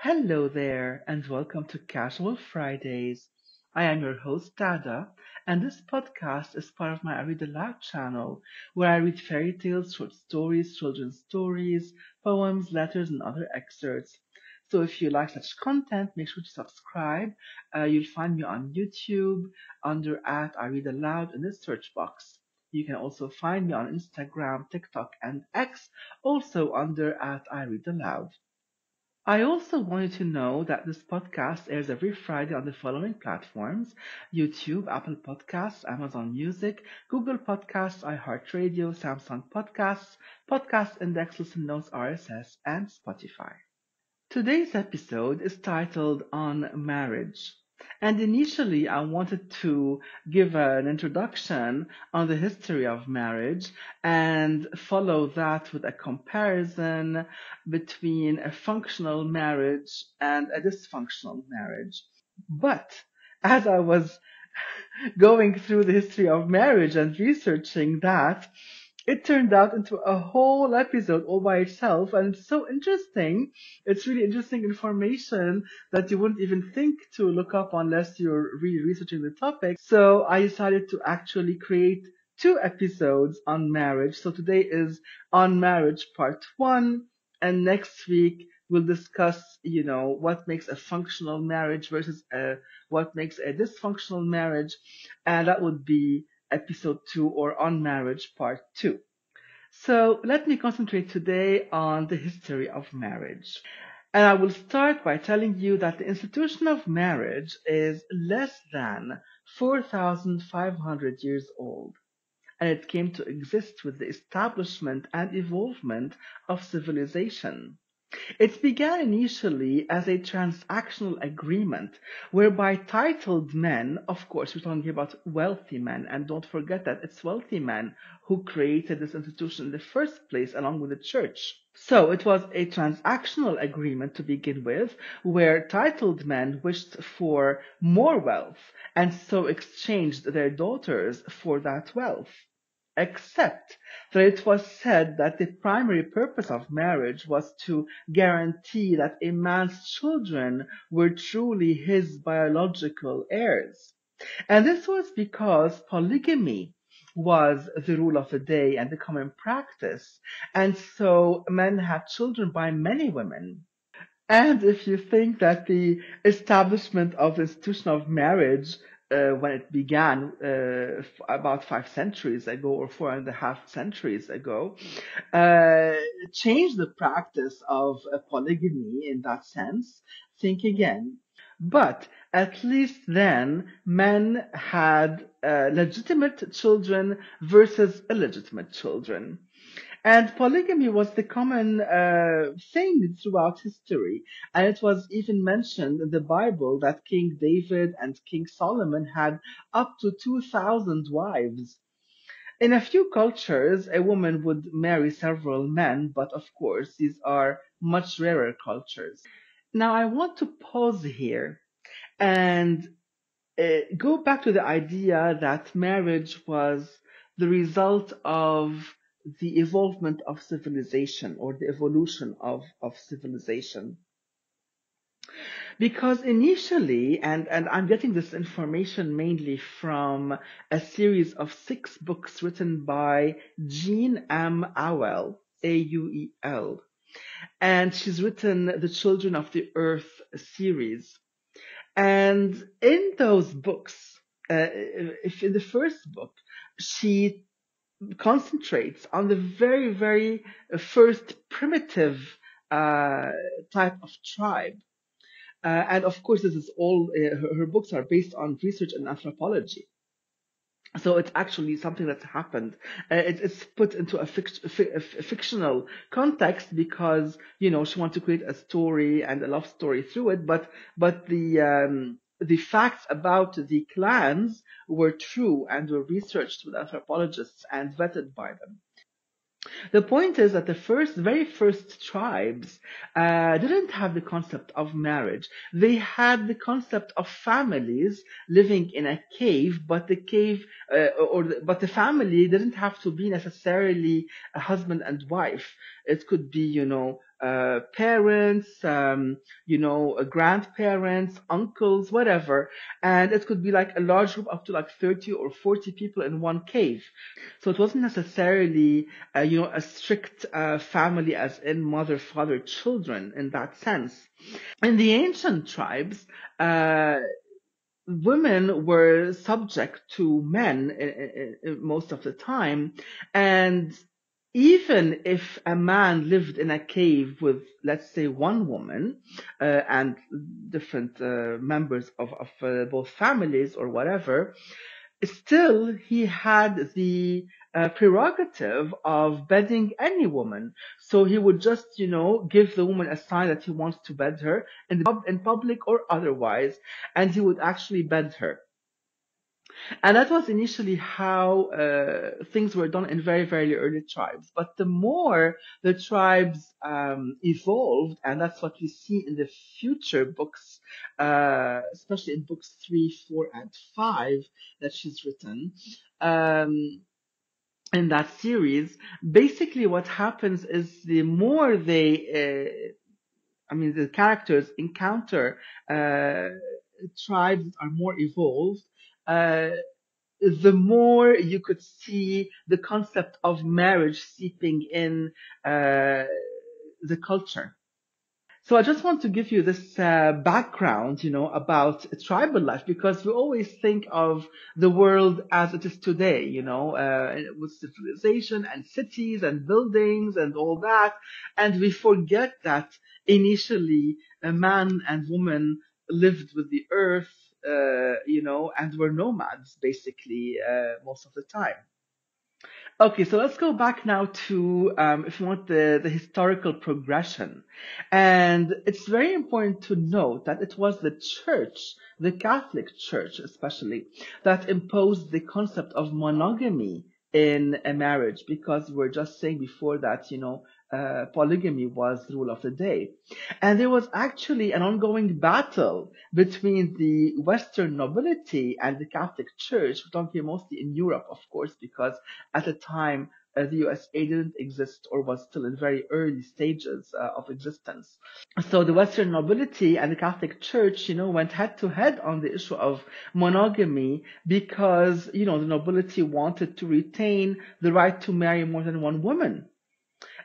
Hello there, and welcome to Casual Fridays. I am your host, Dada, and this podcast is part of my I Read Aloud channel, where I read fairy tales, short stories, children's stories, poems, letters, and other excerpts. So if you like such content, make sure to subscribe. You'll find me on YouTube under at I Read Aloud in the search box. You can also find me on Instagram, TikTok, and X, also under at I Read Aloud. I also wanted to know that this podcast airs every Friday on the following platforms: YouTube, Apple Podcasts, Amazon Music, Google Podcasts, iHeartRadio, Samsung Podcasts, Podcast Index, Listen Notes, RSS, and Spotify. Today's episode is titled On Marriage. And initially, I wanted to give an introduction on the history of marriage and follow that with a comparison between a functional marriage and a dysfunctional marriage. But as I was going through the history of marriage and researching that, it turned out into a whole episode all by itself, and it's so interesting. It's really interesting information that you wouldn't even think to look up unless you're really researching the topic. So I decided to actually create two episodes on marriage. So today is on marriage part one, and next week we'll discuss, what makes a functional marriage versus what makes a dysfunctional marriage, and that would be episode two, or on marriage part two. So let me concentrate today on the history of marriage. And I will start by telling you that the institution of marriage is less than 4,500 years old, and it came to exist with the establishment and evolvement of civilization. It began initially as a transactional agreement whereby titled men, of course, we're talking about wealthy men, and don't forget that it's wealthy men who created this institution in the first place along with the church. So it was a transactional agreement to begin with, where titled men wished for more wealth and so exchanged their daughters for that wealth, except that it was said that the primary purpose of marriage was to guarantee that a man's children were truly his biological heirs. And this was because polygamy was the rule of the day and the common practice. And so men had children by many women. And if you think that the establishment of the institution of marriage, when it began about 5 centuries ago or 4.5 centuries ago, uh, changed the practice of polygamy in that sense, think again. But at least then, men had legitimate children versus illegitimate children. And polygamy was the common thing throughout history. And it was even mentioned in the Bible that King David and King Solomon had up to 2,000 wives. In a few cultures, a woman would marry several men, but of course, these are much rarer cultures. Now, I want to pause here and go back to the idea that marriage was the result of the evolvement of civilization, or the evolution of civilization. Because initially, and I'm getting this information mainly from a series of 6 books written by Jean M. Auel, Auel, and she's written the Children of the Earth series. And in those books, if in the first book, she concentrates on the very, very first primitive uh, type of tribe. And of course, this is all, her books are based on research and anthropology. So it's actually something that's happened. It's put into a fictional context because, she wants to create a story and a love story through it. But the facts about the clans were true and were researched with anthropologists and vetted by them. The point is that the very first tribes didn't have the concept of marriage. They had the concept of families living in a cave, but the cave, but the family didn't have to be necessarily a husband and wife. It could be, parents, grandparents, uncles, whatever. And it could be like a large group up to like 30 or 40 people in one cave. So it wasn't necessarily, a strict family as in mother, father, children in that sense. In the ancient tribes, uh, women were subject to men most of the time. And even if a man lived in a cave with, let's say, one woman and different members of both families or whatever, still he had the prerogative of bedding any woman. So he would just, give the woman a sign that he wants to bed her in public or otherwise, and he would actually bed her. And that was initially how things were done in very, very early tribes. But the more the tribes evolved, and that's what we see in the future books, especially in books 3, 4, and 5 that she's written. Um, in that series, basically what happens is the more the characters encounter uh, tribes that are more evolved, uh, the more you could see the concept of marriage seeping in uh, the culture. So I just want to give you this background, about tribal life, because we always think of the world as it is today, with civilization and cities and buildings and all that, and we forget that initially a man and woman lived with the earth, and were nomads basically most of the time. Okay, so let's go back now to, if you want, the historical progression. And it's very important to note that it was the church, the Catholic Church especially, that imposed the concept of monogamy in a marriage, because we're just saying before that, polygamy was the rule of the day. And there was actually an ongoing battle between the Western nobility and the Catholic Church. We're talking mostly in Europe, of course, because at the time the USA didn't exist or was still in very early stages of existence. So the Western nobility and the Catholic Church, went head to head on the issue of monogamy because, the nobility wanted to retain the right to marry more than one woman.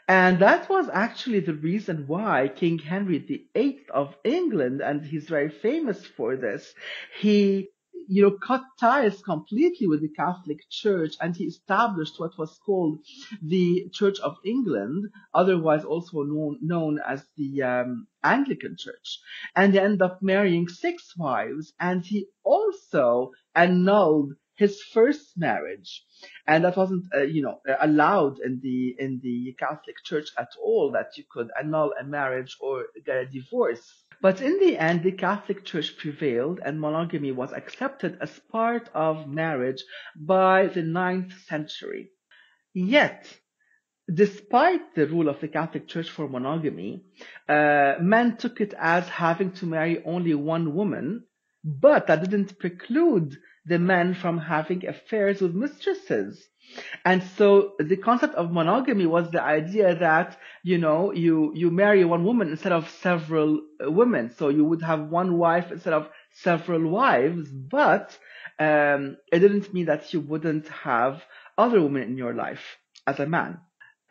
And that was actually the reason why King Henry VIII of England, and he's very famous for this, he, cut ties completely with the Catholic Church, and he established what was called the Church of England, otherwise also known as the Anglican Church. And he ended up marrying 6 wives, and he also annulled his first marriage, and that wasn't allowed in the Catholic Church at all, that you could annul a marriage or get a divorce. But in the end, the Catholic Church prevailed, and monogamy was accepted as part of marriage by the 9th century. Yet, despite the rule of the Catholic Church for monogamy, men took it as having to marry only one woman, but that didn't preclude the men from having affairs with mistresses. And so the concept of monogamy was the idea that, you marry one woman instead of several women. So you would have one wife instead of several wives, but it didn't mean that you wouldn't have other women in your life as a man.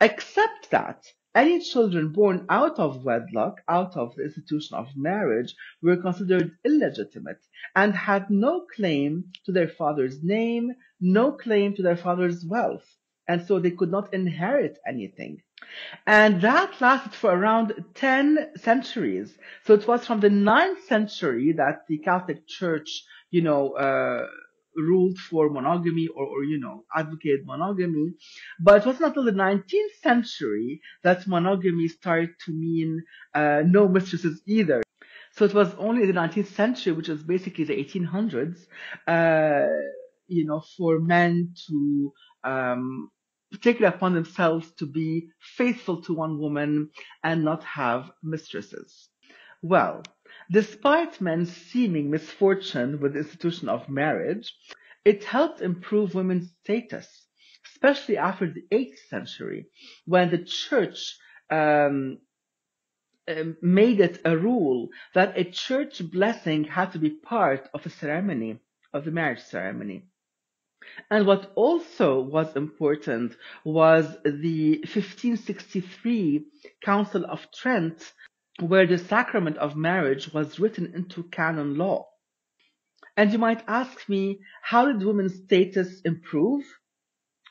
Except that any children born out of wedlock, out of the institution of marriage, were considered illegitimate and had no claim to their father's name, no claim to their father's wealth, and so they could not inherit anything. And that lasted for around 10 centuries. So it was from the 9th century that the Catholic Church, ruled for monogamy, or advocated monogamy. But it wasn't until the 19th century that monogamy started to mean no mistresses either. So it was only in the 19th century, which is basically the 1800s, for men to take it upon themselves to be faithful to one woman and not have mistresses. Well, despite men's seeming misfortune with the institution of marriage, it helped improve women's status, especially after the 8th century, when the church um, made it a rule that a church blessing had to be part of a ceremony, of the marriage ceremony. And what also was important was the 1563 Council of Trent, where the sacrament of marriage was written into canon law. And you might ask me, how did women's status improve?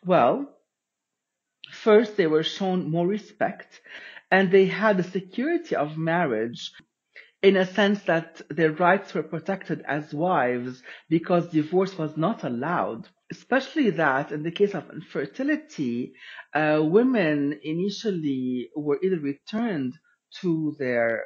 Well, first they were shown more respect, and they had the security of marriage in a sense that their rights were protected as wives because divorce was not allowed. Especially that in the case of infertility, women initially were either returned to their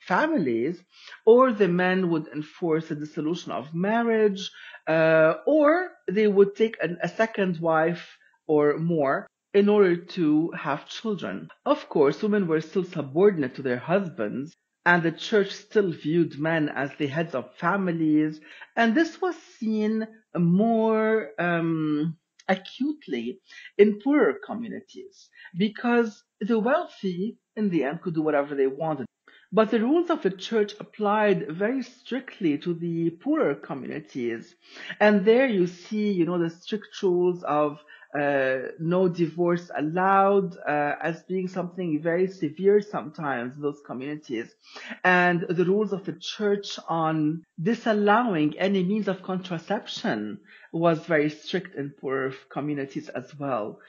families, or the men would enforce a dissolution of marriage, or they would take a second wife or more in order to have children. Of course, women were still subordinate to their husbands, and the church still viewed men as the heads of families, and this was seen more acutely in poorer communities because the wealthy, in the end, could do whatever they wanted. But the rules of the church applied very strictly to the poorer communities. And there you see, the strict rules of no divorce allowed as being something very severe sometimes in those communities. And the rules of the church on disallowing any means of contraception was very strict in poorer communities as well.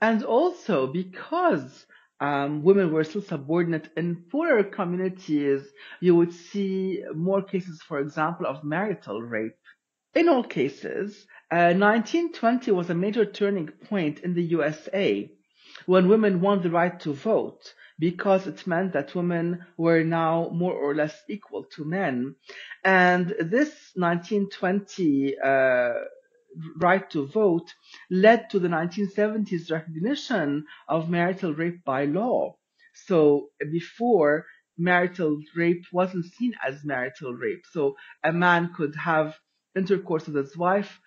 And also because women were still subordinate in poorer communities, you would see more cases, for example, of marital rape. In all cases, 1920 was a major turning point in the USA when women won the right to vote because it meant that women were now more or less equal to men. And this 1920 right to vote led to the 1970s recognition of marital rape by law. So before, marital rape wasn't seen as marital rape. So a man could have intercourse with his wife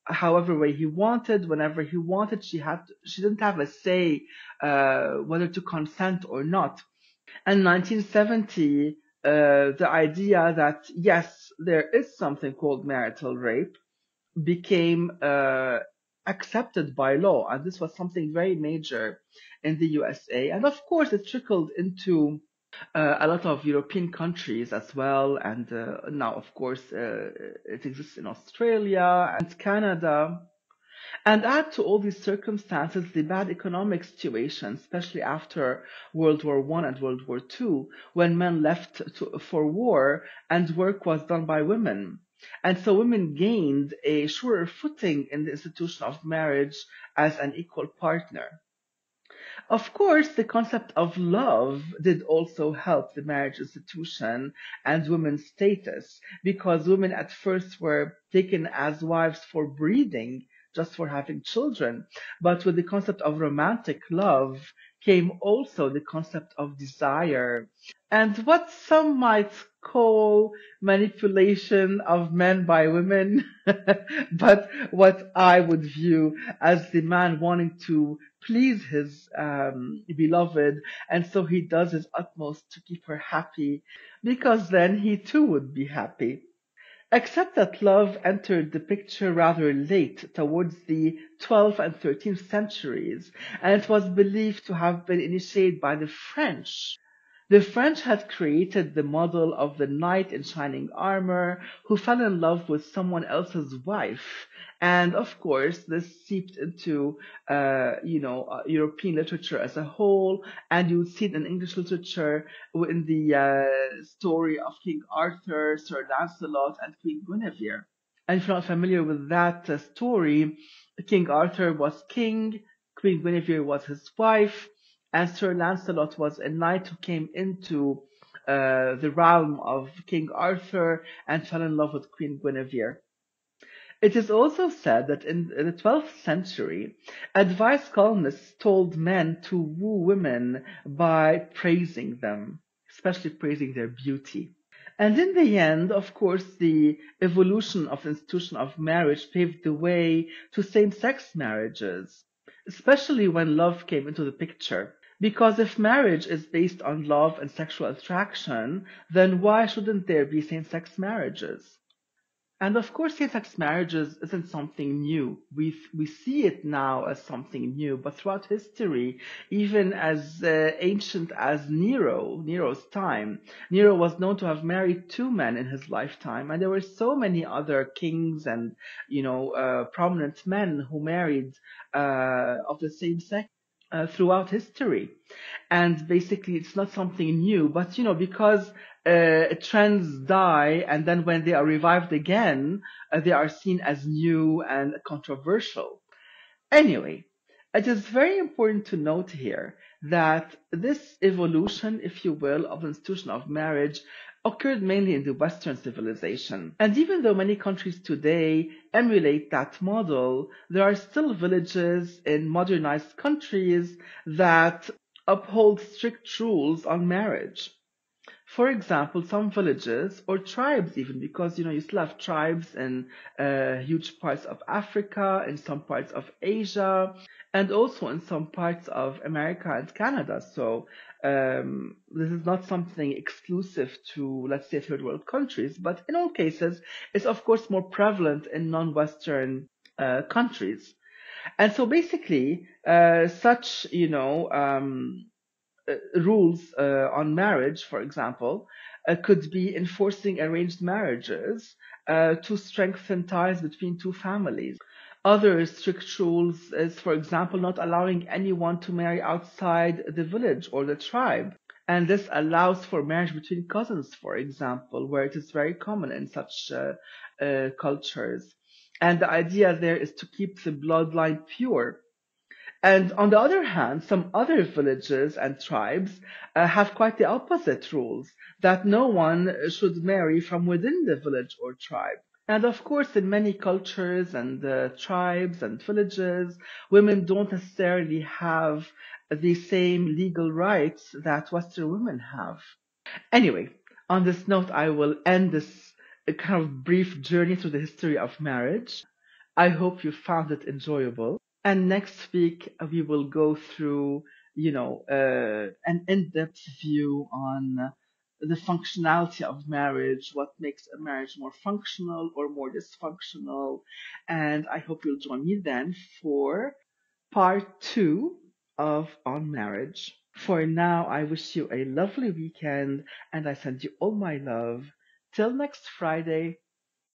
however way he wanted, whenever he wanted. She didn't have a say whether to consent or not. And 1970, the idea that yes, there is something called marital rape became accepted by law, and this was something very major in the USA. And of course, it trickled into a lot of European countries as well, and now, of course, it exists in Australia and Canada. And add to all these circumstances the bad economic situation, especially after World War I and World War II, when men left for war and work was done by women. And so women gained a surer footing in the institution of marriage as an equal partner. Of course, the concept of love did also help the marriage institution and women's status, because women at first were taken as wives for breeding, just for having children. But with the concept of romantic love came also the concept of desire and what some might call manipulation of men by women, but what I would view as the man wanting to please his beloved, and so he does his utmost to keep her happy, because then he too would be happy. Except that love entered the picture rather late, towards the 12th and 13th centuries, and it was believed to have been initiated by the French. The French had created the model of the knight in shining armor who fell in love with someone else's wife. And of course, this seeped into, European literature as a whole. And you would see it in English literature in the story of King Arthur, Sir Lancelot, and Queen Guinevere. And if you're not familiar with that story, King Arthur was king, Queen Guinevere was his wife, and Sir Lancelot was a knight who came into the realm of King Arthur and fell in love with Queen Guinevere. It is also said that in the 12th century, advice columnists told men to woo women by praising them, especially praising their beauty. And in the end, of course, the evolution of the institution of marriage paved the way to same-sex marriages, especially when love came into the picture. Because if marriage is based on love and sexual attraction, then why shouldn't there be same-sex marriages? And of course, same-sex marriages isn't something new. We see it now as something new, but throughout history, even as ancient as Nero's time, Nero was known to have married two men in his lifetime, and there were so many other kings and prominent men who married of the same sex throughout history. And basically it's not something new, but because trends die and then when they are revived again, they are seen as new and controversial. Anyway, it is very important to note here that this evolution, if you will, of the institution of marriage occurred mainly in the Western civilization. And even though many countries today emulate that model, there are still villages in modernized countries that uphold strict rules on marriage. For example, some villages or tribes even, because you still have tribes in huge parts of Africa, in some parts of Asia, and also in some parts of America and Canada. So this is not something exclusive to, let's say, third world countries, but in all cases, it's of course more prevalent in non-Western countries. And so basically, such rules on marriage, for example, could be enforcing arranged marriages to strengthen ties between two families. Other strict rules is, for example, not allowing anyone to marry outside the village or the tribe. And this allows for marriage between cousins, for example, where it is very common in such cultures. And the idea there is to keep the bloodline pure. And on the other hand, some other villages and tribes have quite the opposite rules, that no one should marry from within the village or tribe. And of course, in many cultures and tribes and villages, women don't necessarily have the same legal rights that Western women have. Anyway, on this note, I will end this kind of brief journey through the history of marriage. I hope you found it enjoyable. And next week, we will go through, an in-depth view on the functionality of marriage, what makes a marriage more functional or more dysfunctional. And I hope you'll join me then for part two of On Marriage. For now, I wish you a lovely weekend and I send you all my love. Till next Friday.